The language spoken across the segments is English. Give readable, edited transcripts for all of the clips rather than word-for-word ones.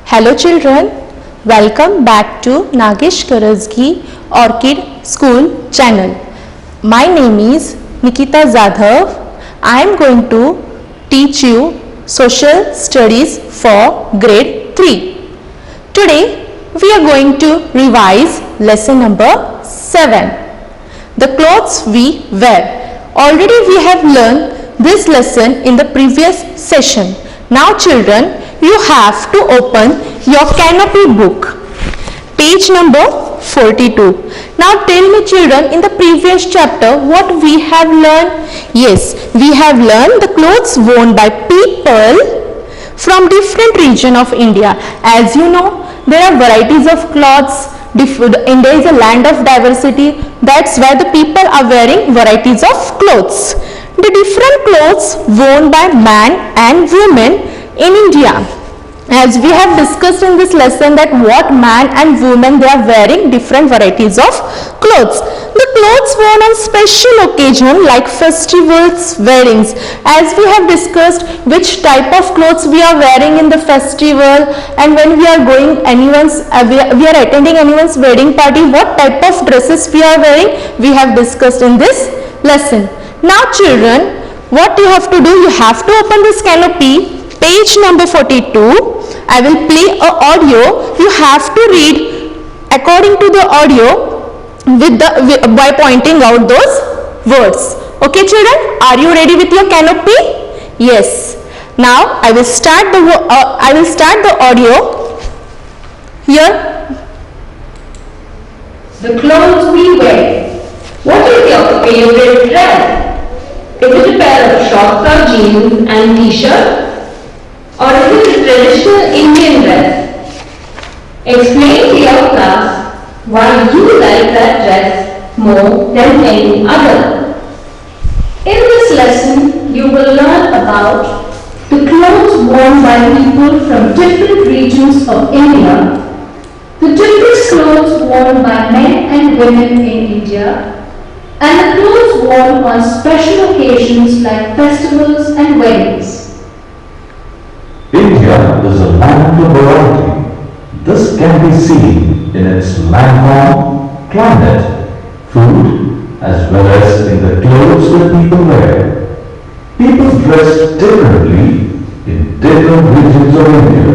Hello children, welcome back to Nagesh Karasgi Orchid School channel. My name is Nikita Zadhav. I am going to teach you social studies for grade 3. Today we are going to revise lesson number 7. The clothes we wear. Already we have learned this lesson in the previous session. Now children, you have to open your canopy book, page number 42. Now tell me children, in the previous chapter what we have learned? Yes, we have learned the clothes worn by people from different region of India. As you know, there are varieties of clothes. India is a land of diversity. That's why the people are wearing varieties of clothes. The different clothes worn by man and women in India. As we have discussed in this lesson that what man and women they are wearing different varieties of clothes. The clothes worn on special occasion like festivals, weddings. As we have discussed which type of clothes we are wearing in the festival, and when we are going we are attending anyone's wedding party, what type of dresses we are wearing, we have discussed in this lesson. Now children, what you have to do, you have to open this canopy, page number 42. I will play a audio. You have to read according to the audio by pointing out those words. Okay children, are you ready with your canopy? Yes. Now I will start the audio here. The clothes we wear. What is your favorite dress? Is it a pair of shorts or jeans and t-shirt? Or is it a traditional Indian dress? Explain to your class why you like that dress more than any other. In this lesson, you will learn about the clothes worn by people from different regions of India, the different clothes worn by men and women in India, and the clothes worn on special occasions like festivals and weddings. India is a land of variety. This can be seen in its landform, climate, food, as well as in the clothes that people wear. People dress differently in different regions of India.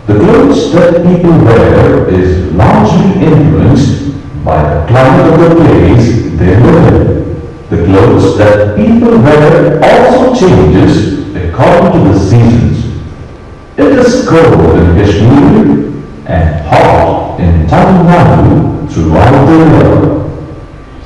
The clothes that people wear is largely influenced by the climate of the place they live in. The clothes that people wear also changes according to the seasons. It is cold in Kashmir and hot in Tamil Nadu throughout the year.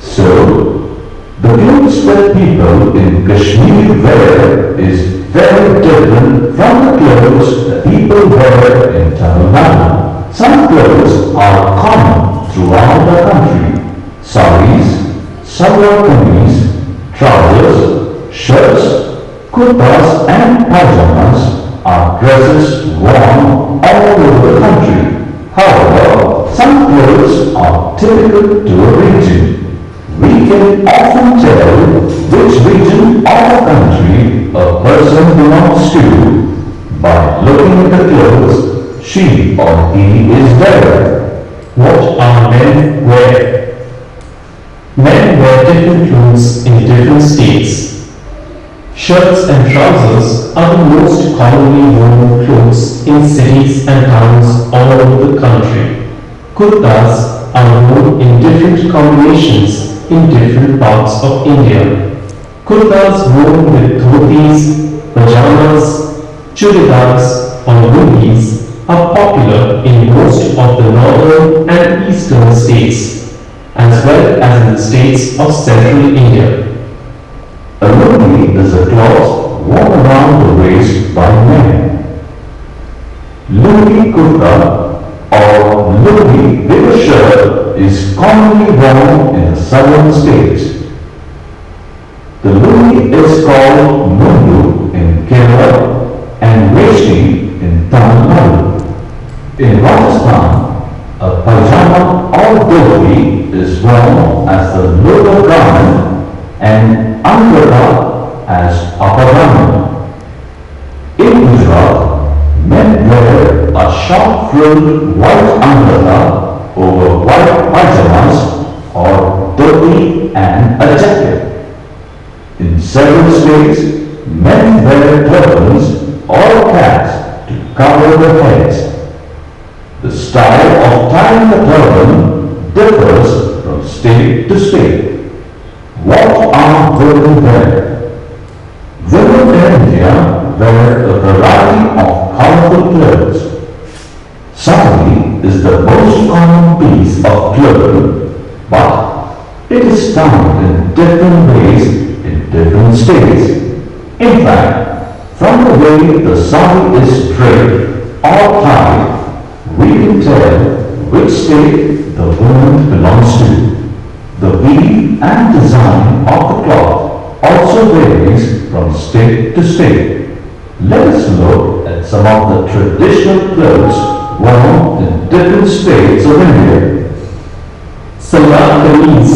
So, the clothes that people in Kashmir wear is very different from the clothes that people wear in Tamil Nadu. Some clothes are common throughout the country. Saris, salwar kameez, trousers, shirts, kurtas and pajamas are dresses worn all over the country. However, some clothes are typical to a region. We can often tell which region of the country a person belongs to by looking at the clothes she or he is wearing. What are men wear? Men wear different clothes in different states. Shirts and trousers are the most commonly worn clothes in cities and towns all over the country. Kurtas are worn in different combinations in different parts of India. Kurtas worn with dhotis, pajamas, churidars or lungis are popular in most of the northern and eastern states, as well as in the states of central India. A lungi is a cloth worn around the waist by men. Lungi kurta or lungi with a shirt is commonly worn in the southern states. The lungi is called mundu in Kerala and the lower garment and umbrella as upper garment. In Gujarat, men wear a sharp-frilled white umbrella over white pajamas or dhoti and a jacket. In several states, men wear turbans or caps to cover their heads. The style of tying the turban differs from state to state. What are women wear? Women in India wear a variety of colorful clothes. Sari is the most common piece of clothing, but it is found in different ways in different states. In fact, from the way the sari is draped or tied, we can tell which state the woman belongs to. The weave and design of the cloth also varies from state to state. Let us look at some of the traditional clothes worn in different states of India. Salwar kameez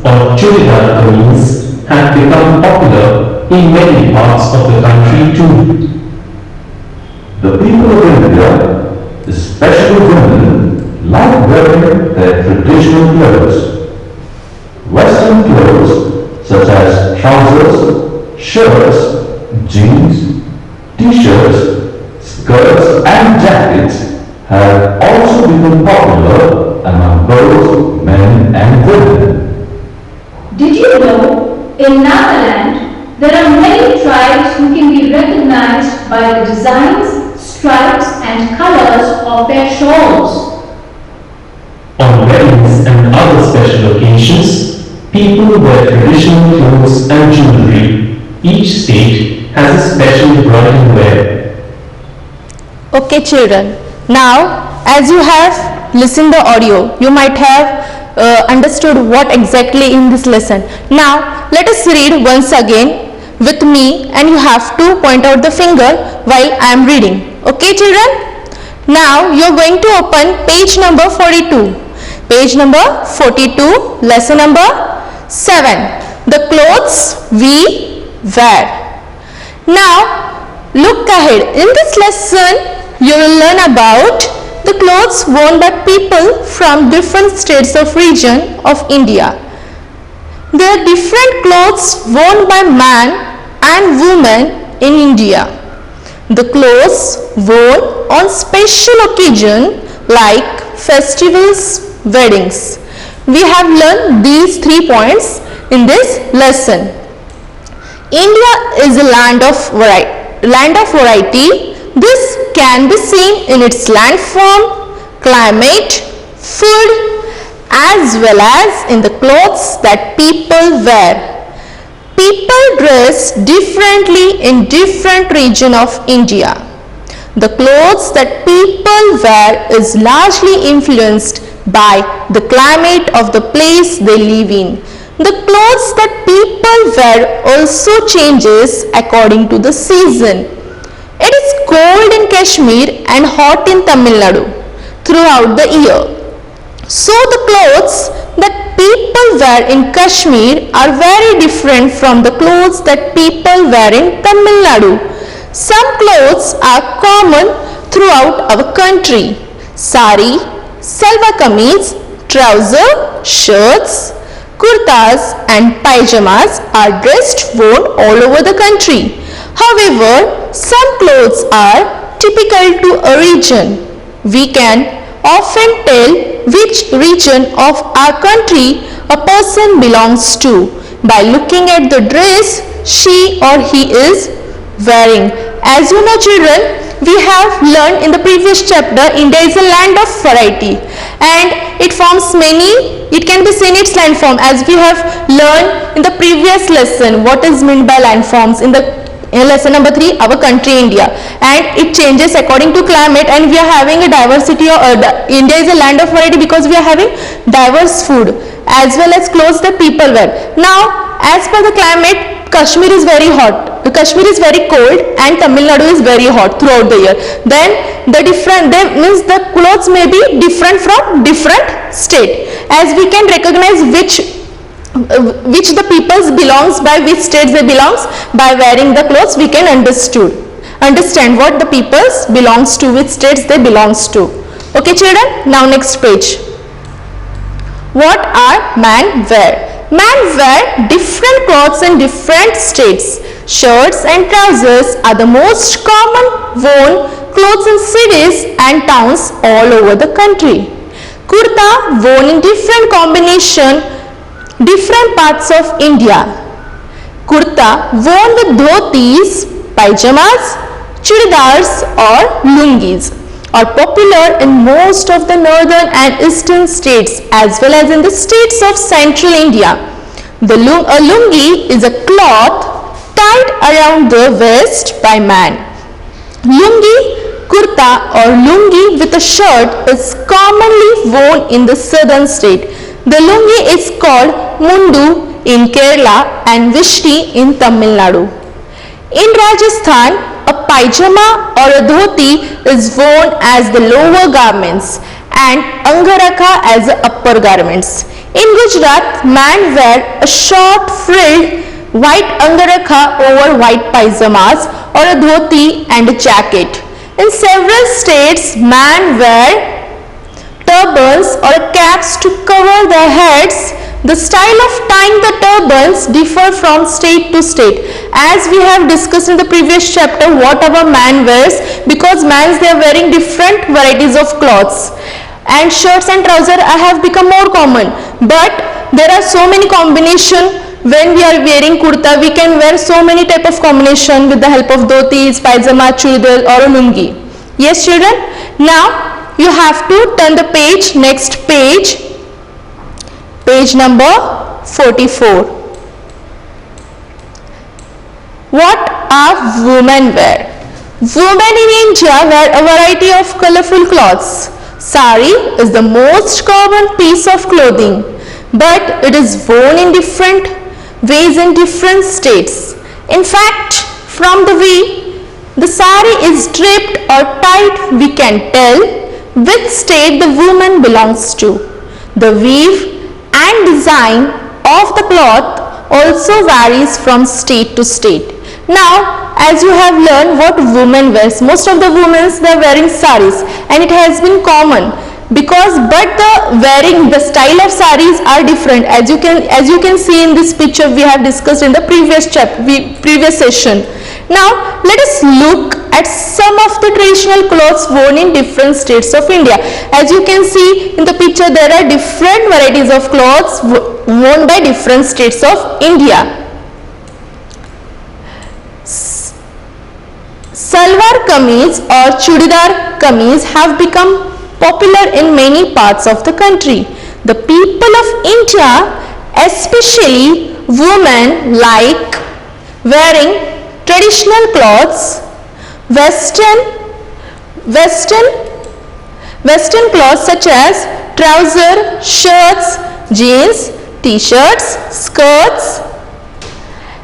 or churidar kameez have become popular in many parts of the country too. The people of India, especially women, like wearing their traditional clothes. Western clothes such as trousers, shirts, jeans, t-shirts, skirts and jackets have also become popular among both men and women. Did you know in Nagaland there are many tribes who can be recognized by the designs, stripes and colors of their shawls? On weddings and other special occasions, people wear traditional clothes and jewelry. Each state has a special bridal wear. Okay children, now as you have listened the audio, you might have understood what exactly in this lesson. Now let us read once again with me, and you have to point out the finger while I am reading. Okay children? Now you are going to open page number 42. Page number 42, lesson number 7. The clothes we wear. Now look ahead. In this lesson you will learn about the clothes worn by people from different states of region of India. There are different clothes worn by man and woman in India. The clothes worn on special occasion like festivals, weddings. We have learned these 3 points in this lesson. India is a land of variety. This can be seen in its landform, climate, food, as well as in the clothes that people wear. People dress differently in different regions of India. The clothes that people wear is largely influenced by the climate of the place they live in. The clothes that people wear also changes according to the season. It is cold in Kashmir and hot in Tamil Nadu throughout the year. So the clothes that people wear in Kashmir are very different from the clothes that people wear in Tamil Nadu. Some clothes are common throughout our country. Sari, salwar kameez, trouser, shirts, kurtas and pajamas are worn all over the country. However, some clothes are typical to a region. We can often tell which region of our country a person belongs to by looking at the dress she or he is wearing. As you know children, we have learned in the previous chapter, India is a land of variety and it can be seen its landform, as we have learned in the previous lesson what is meant by landforms in lesson number 3, our country India, and it changes according to climate, and we are having a diversity of India is a land of variety because we are having diverse food as well as clothes that people wear. Now as per the climate, Kashmir is very hot, Kashmir is very cold and Tamil Nadu is very hot throughout the year. Then the clothes may be different from different state. As we can recognize which which the peoples belongs, by which states they belongs. By wearing the clothes we can understand what the peoples belongs to, which states they belongs to. Okay children, now next page. What are man wear? Man wear different clothes in different states. Shirts and trousers are the most common worn clothes in cities and towns all over the country. Kurta worn in different combination, different parts of India. Kurta worn with dhotis, pajamas, churidars or lungis are popular in most of the northern and eastern states as well as in the states of central India. A lungi is a cloth tied around the waist by man. Lungi, kurta or lungi with a shirt is commonly worn in the southern state. The lungi is called mundu in Kerala and vishti in Tamil Nadu. In Rajasthan, a pajama or a dhoti is worn as the lower garments and angarakha as the upper garments. In Gujarat, man wear a short frilled white angarakha over white pajamas or a dhoti and a jacket. In several states, man wear turbans or caps to cover their heads. The style of tying the turbans differ from state to state. As we have discussed in the previous chapter, what our man wears, because mans they are wearing different varieties of clothes, and shirts and trousers have become more common, but there are so many combination. When we are wearing kurta, we can wear so many type of combination with the help of dhotis, pajama, churidar or a lungi. Yes children, now you have to turn the page, next page, page number 44. What are women wear? Women in India wear a variety of colorful clothes. Sari is the most common piece of clothing, but it is worn in different ways in different states. In fact, from the way the sari is draped or tied, we can tell which state the woman belongs to. The weave and design of the cloth also varies from state to state. Now, as you have learned what women wears, most of the women they are wearing saris, and it has been common because the style of saris are different. As you can see in this picture we have discussed in the previous session. Now let us look at some of the traditional clothes worn in different states of India. As you can see in the picture, there are different varieties of clothes worn by different states of India. Salwar kameez or churidar kameez have become popular in many parts of the country. The people of India, especially women, like wearing traditional clothes, western clothes such as trouser, shirts, jeans, t-shirts, skirts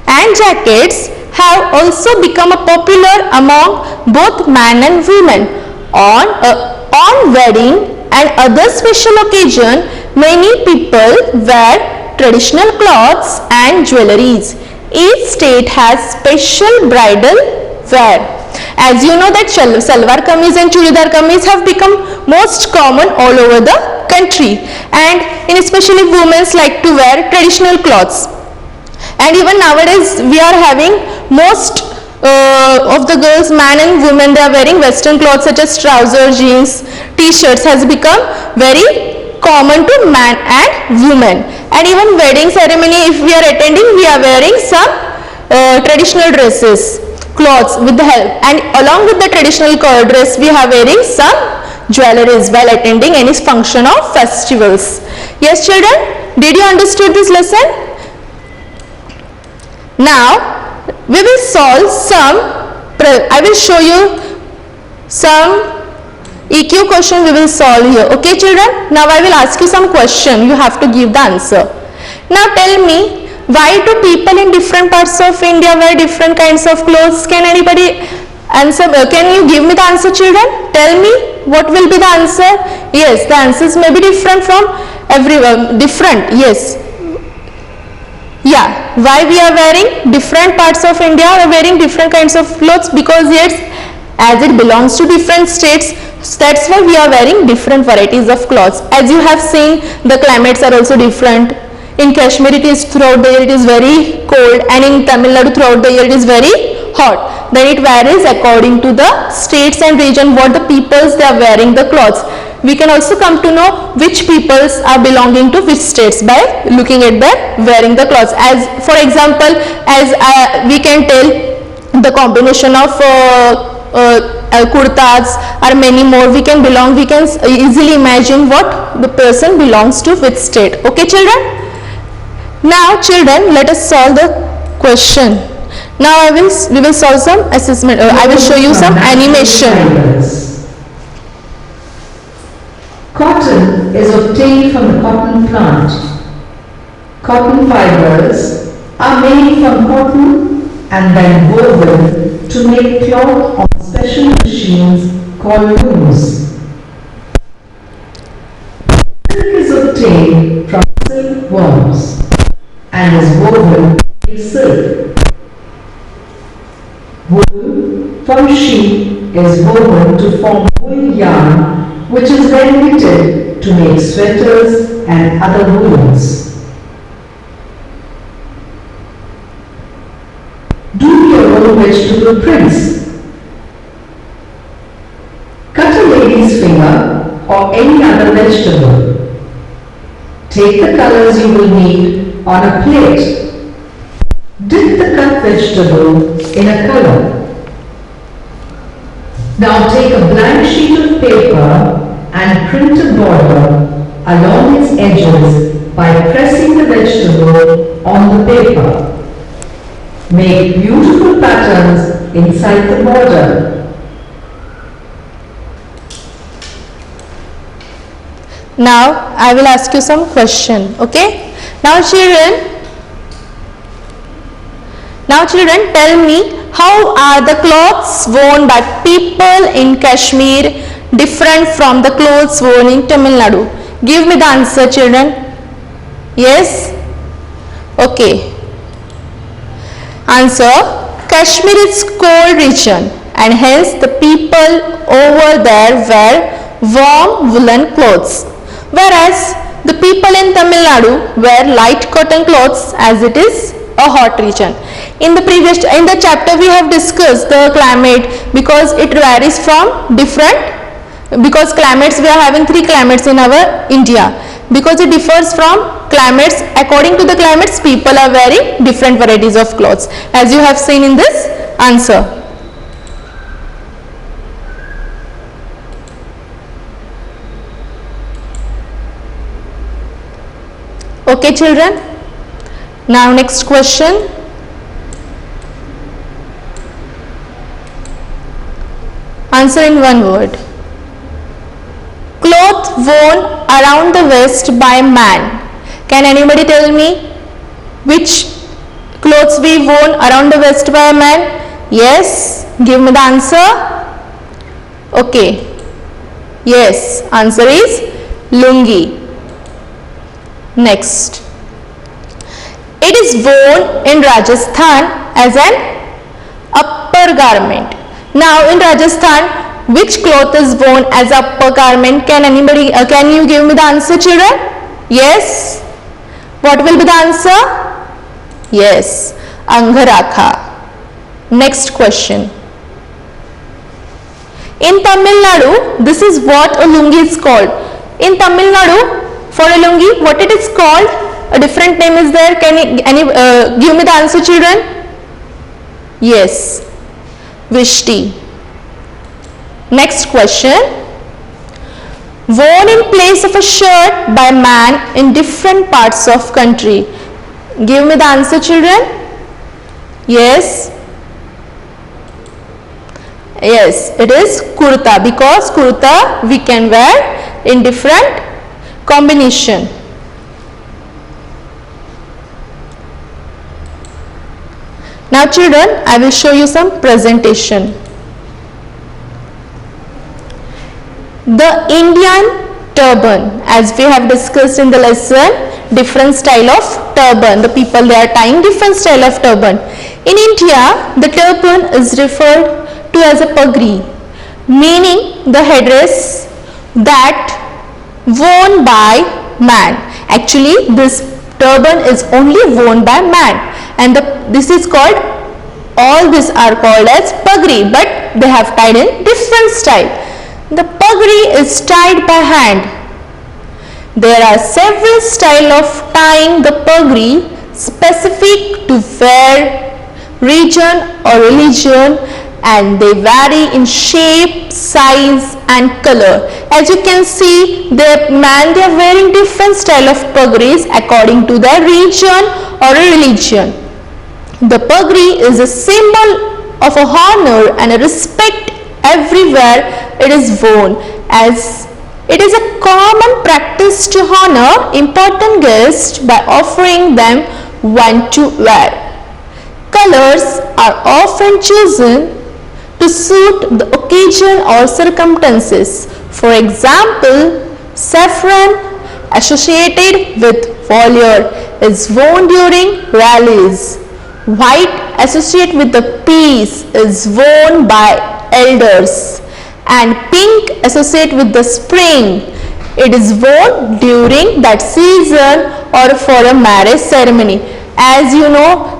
and jackets have also become popular among both men and women. On wedding and other special occasion, many people wear traditional clothes and jewelries. Each state has special bridal wear. As you know that salwar kameez and churidar kameez have become most common all over the country, and especially women like to wear traditional clothes. And even nowadays we are having most of the girls, man and women, they are wearing western clothes such as trousers, jeans, t-shirts has become very common to man and women. And even wedding ceremony, if we are attending, we are wearing some traditional dresses, clothes with the help, and along with the traditional dress we are wearing some jewelries while attending any function of festivals. Yes children, did you understood this lesson? Now we will solve I will show you some EQ question we will solve here. Okay children, now I will ask you some question, you have to give the answer. Now tell me, why do people in different parts of India wear different kinds of clothes? Can anybody answer? Can you give me the answer children? Tell me what will be the answer. Yes, the answers may be different from everyone, different, yes. Yeah, why we are wearing different parts of India are wearing different kinds of clothes? Because yes, as it belongs to different states, that's why we are wearing different varieties of clothes. As you have seen, the climates are also different. In Kashmir it is throughout the year it is very cold, and in Tamil Nadu throughout the year it is very hot. Then it varies according to the states and region what the peoples they are wearing the clothes. We can also come to know which peoples are belonging to which states by looking at their wearing the clothes. As for example, as we can tell the combination of kurtas or many more, we can easily imagine what the person belongs to which state. Okay children? Now children, let us solve the question. Now we will solve some assessment. I will show you some animation. Cotton is obtained from the cotton plant. Cotton fibers are made from cotton and then woven to make cloth on special machines called looms. Silk is obtained from silkworms and is woven in silk. Wool from sheep is woven to form wool yarn, which is then knitted to make sweaters and other woolens. Do your own vegetable prints. Cut a lady's finger or any other vegetable. Take the colors you will need on a plate. Dip the cut vegetable in a color. Now take a blank sheet of paper and print a border along its edges by pressing the vegetable on the paper. Make beautiful patterns inside the border. Now I will ask you some question. Okay? Now children, tell me, how are the clothes worn by people in Kashmir different from the clothes worn in Tamil Nadu? Give me the answer children. Yes? Okay. Answer: Kashmir is cold region and hence the people over there wear warm woolen clothes, whereas the people in Tamil Nadu wear light cotton clothes as it is a hot region. In the chapter we have discussed the climate, because it varies from because climates, we are having 3 climates in our India. Because it differs from climates, according to the climates people are wearing different varieties of clothes, as you have seen in this answer. Okay children? Now next question. Answer in one word. Cloth worn around the waist by man. Can anybody tell me which clothes be worn around the waist by a man? Yes, give me the answer. Okay. Yes, answer is lungi. Next. It is worn in Rajasthan as an upper garment. Now in Rajasthan, which cloth is worn as upper garment? Can you give me the answer children? Yes. What will be the answer? Yes, Angharakha. Next question. In Tamil Nadu, this is what a lungi is called. In Tamil Nadu, for a lungi, what it is called? A different name is there. Can you give me the answer children? Yes, Vishti. Next question. Worn in place of a shirt by man in different parts of country. Give me the answer children. Yes. Yes, it is kurta, because kurta we can wear in different combination. Now children, I will show you some presentation. The Indian turban. As we have discussed in the lesson, different style of turban. The people, they are tying different style of turban. In India, the turban is referred to as a pagri, meaning the headdress that worn by man. Actually, this turban is only worn by man, and this is called, all these are called as pagri, but they have tied in different style. The pagri is tied by hand. There are several style of tying the pagri specific to where, region or religion, and they vary in shape, size and color. As you can see, the man, they are wearing different style of pagris according to their region or a religion. The pagri is a symbol of a honor and a respect everywhere it is worn, as it is a common practice to honor important guests by offering them one to wear. Colors are often chosen to suit the occasion or circumstances. For example, saffron associated with valor is worn during rallies. White associated with the peace is worn by elders, and pink associated with the spring. It is worn during that season or for a marriage ceremony. As you know,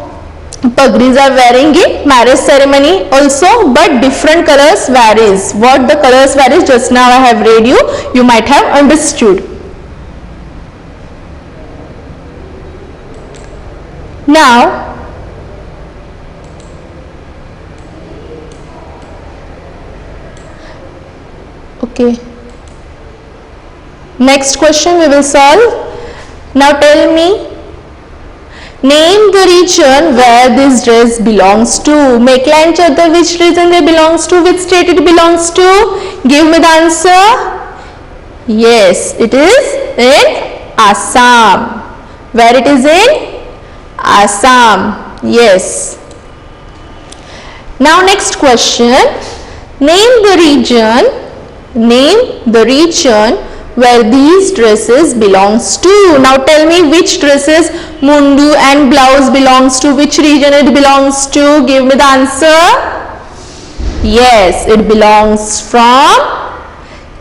pagris are wearing in marriage ceremony also, but different colors varies. What the colors varies, just now I have read you, you might have understood. Now, okay, next question we will solve. Now tell me, name the region where this dress belongs to. Mekhla and chador, which region they belongs to, which state it belongs to? Give me the answer. Yes, it is in Assam. Where it is in? Assam. Yes. Now next question, name the region where these dresses belongs to. Now tell me which dresses mundu and blouse belongs to, which region it belongs to. Give me the answer. Yes, it belongs from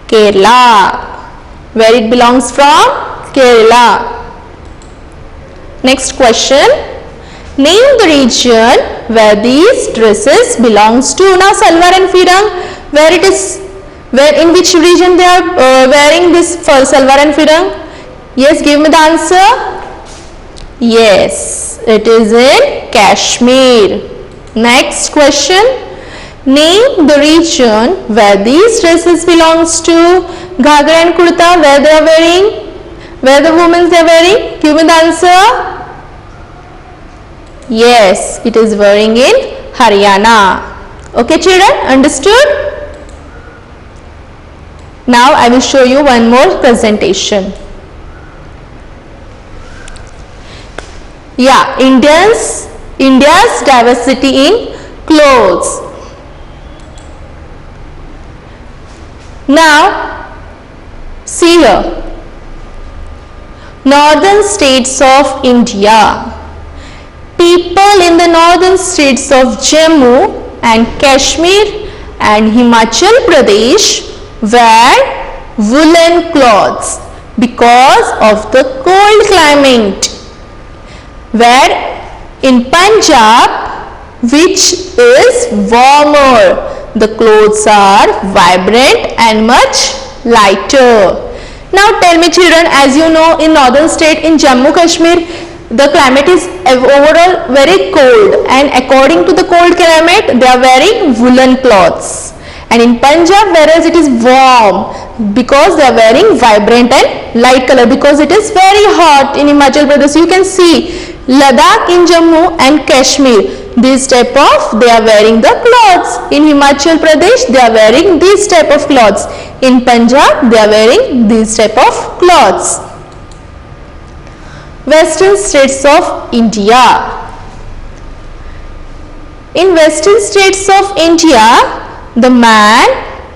Kerala. Where it belongs from? Kerala. Next question, name the region where these dresses belongs to. Now salwar and firang, where it is, where, in which region they are wearing this for salwar and firang? Yes, give me the answer. Yes, it is in Kashmir. Next question, name the region where these dresses belongs to. Ghagra and kurta, where they are wearing, where the women they are wearing. Give me the answer. Yes, it is wearing in Haryana. Okay children, understood? Now I will show you one more presentation. Yeah, India's diversity in clothes. Now see here, northern states of India. People in the northern states of Jammu and Kashmir and Himachal Pradesh wear woolen clothes because of the cold climate. Where in Punjab, which is warmer, the clothes are vibrant and much lighter. Now tell me children, as you know, in northern state in Jammu Kashmir, the climate is overall very cold, and according to the cold climate they are wearing woolen clothes. And in Punjab, whereas it is warm, because they are wearing vibrant and light color, because it is very hot in Himachal Pradesh. You can see Ladakh in Jammu and Kashmir, this type of, they are wearing the clothes. In Himachal Pradesh they are wearing this type of clothes. In Punjab they are wearing this type of clothes. Western states of India. In western states of India, the man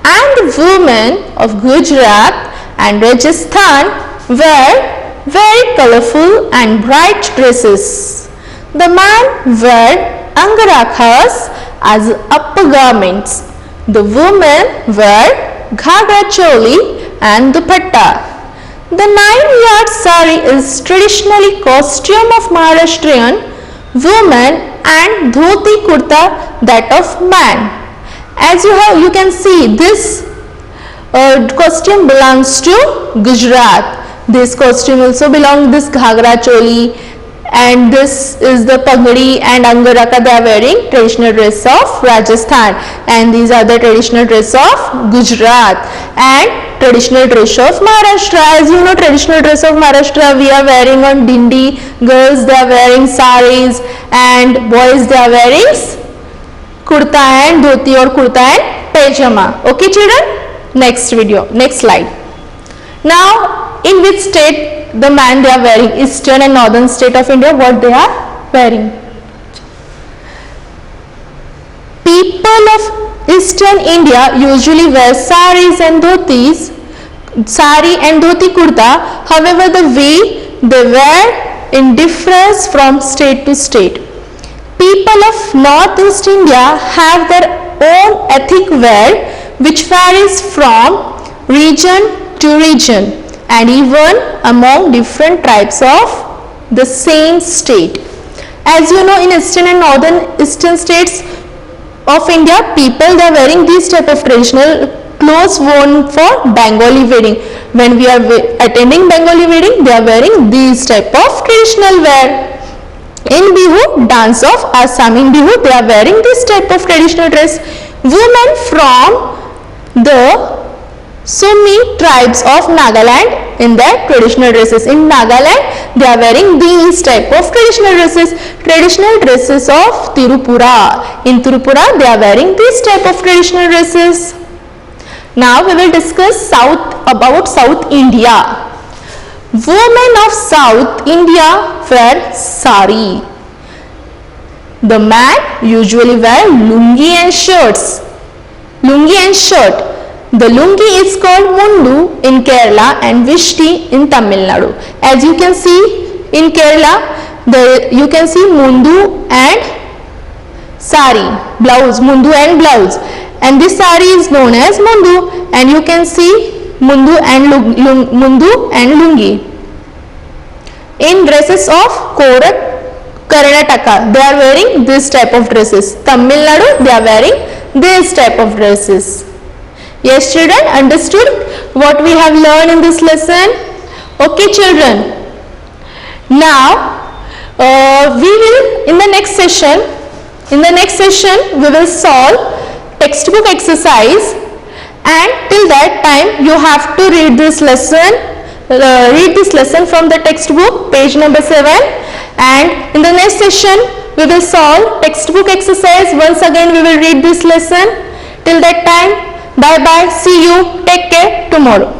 and woman of Gujarat and Rajasthan wear very colorful and bright dresses. The man wear angarakhas as upper garments. The women wear ghagra choli and dupatta. The 9-yard sari is traditionally costume of Maharashtrian women and dhoti kurta that of man. As you can see, this costume belongs to Gujarat. This costume also belongs this ghagra choli, and this is the pagdi and angaraka they are wearing, traditional dress of Rajasthan, and these are the traditional dress of Gujarat and traditional dress of Maharashtra. As you know, traditional dress of Maharashtra we are wearing on dindi, girls they are wearing saris and boys they are wearing kurta and dhoti or kurta and pajama. Okay children, next video, next slide. Now in which state the man they are wearing? Eastern and northern state of India, what they are wearing? People of Eastern India usually wear saris and dhotis, sari and dhoti kurta. However, the way they wear in differs from state to state. People of Northeast India have their own ethnic wear which varies from region to region and even among different tribes of the same state. As you know, in eastern and northeastern states of India, people they are wearing these type of traditional clothes worn for Bengali wedding. When we are attending Bengali wedding, they are wearing these type of traditional wear. In Bihu, dance of Assam, in Bihu they are wearing this type of traditional dress. Women from the Sumi tribes of Nagaland in their traditional dresses. In Nagaland they are wearing these type of traditional dresses. Traditional dresses of Tirupura. In Tirupura they are wearing this type of traditional dresses. Now we will discuss about South India. Women of South India wear sari. The man usually wear lungi and shirts. Lungi and shirt. The lungi is called mundu in Kerala and vishti in Tamil Nadu. As you can see in Kerala, you can see mundu and sari, blouse, mundu and blouse. And this sari is known as mundu, and you can see mundu and lungi. In dresses of Karnataka, they are wearing this type of dresses. Tamil Nadu, they are wearing this type of dresses. Yes children, understood what we have learned in this lesson? Okay children. Now we will in the next session we will solve textbook exercise, and till that time you have to read this lesson from the textbook, page number 7, and in the next session we will solve textbook exercise. Once again we will read this lesson. Till that time, bye bye, see you, take care tomorrow.